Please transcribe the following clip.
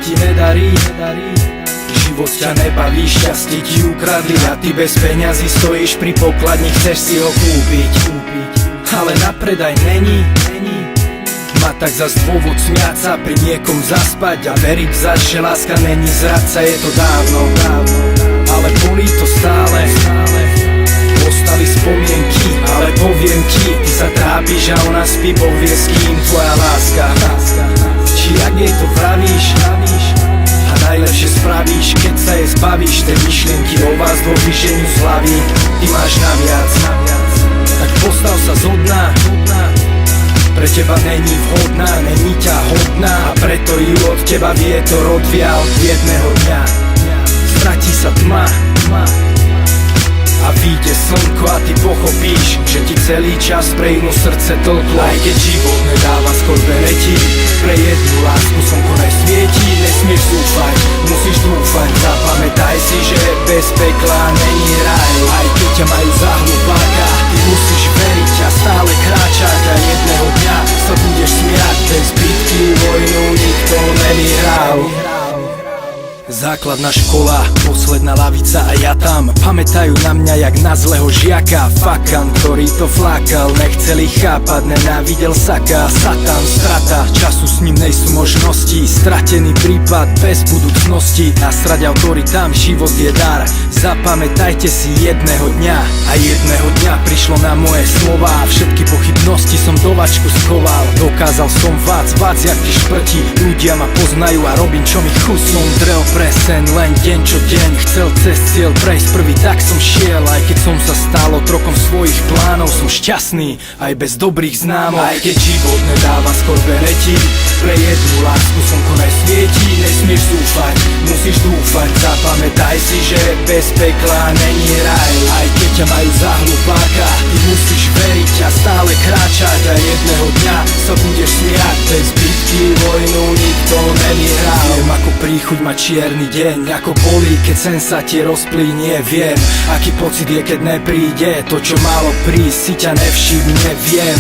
ti nedarí. Život ťa nebaví, šťastie ti ukradli a ty bez peňazí stojíš pri pokladni, chceš si ho kúpiť. Ale na predaj není. Má tak zas dôvod smiať sa, pri niekom zaspať a veriť zas, že láska není zradca. Je to dávno, ale bolí to stále. Ostali spomienky, ale poviem ti, ty sa trápiš a ona spí, Boh vie s kým. Tvoja láska, či ak jej to vravíš, a najlepšie spravíš, keď sa jej zbavíš. Tej myšlienky o vás dvoch vyženiu z hlavy. Ty máš naviac, tak postav sa zo dna. Pre teba není vhodná, není ťa hodná, a preto ju od teba vietor odvial. Jedného dňa stratí sa tma a vyjde slnko a ty pochopíš, že ti celý čas pre inú srdce tlklo. Aj keď život nedáva skôr bereti, pre jednu lásku slnko nesvietí. Nesmieš zúfať, musíš dúfať, zapamätaj si, že bez pekla není raj. Aj keď ťa majú za hlupáka, ty musíš veriť a stále kráčať, a jedného dňa sa budeš smiať. Bez bitky vojnu nikto nevyhral. Základná škola, posledná lavica a ja tam. Pamätajú na mňa jak na zlého žiaka. Fakan, ktorý to flákal, nechceli chápať, nenávidel saka. Satan, strata, času s ním nejsú možnosti. Stratený prípad, bez budúcnosti. Nasrať autoritám, život je dar. Zapamätajte si jedného dňa. A jedného dňa prišlo na moje slova. Všetky pochybnosti som do vačku schoval. Dokázal som vác jak tí šprti. Ľudia ma poznajú a robím čo mi chutí. Som drel presen, len deň čo deň. Chcel cez cieľ prejsť prvý, tak som šiel. Aj keď som sa stal otrokom svojich plánov, som šťastný aj bez dobrých známok. Aj keď život nedáva skôr bereti, pre jednu lásku slnko nesvietí. Nesmieš zúfať, musíš dúfať, zapamätaj si, že bez pekla není raj. Aj keď ťa majú za hlupáka, ty musíš veriť a stále kráčať, a jedného dňa sa budeš smiať. Bez bitky vojnu nikto nevyhral. Viem ako príchuť ma čierny deň, ako bolí, keď sen sa ti rozplynie. Viem, aký pocit je, keď nepríde to, čo malo prísť, si ťa nevšimne. Viem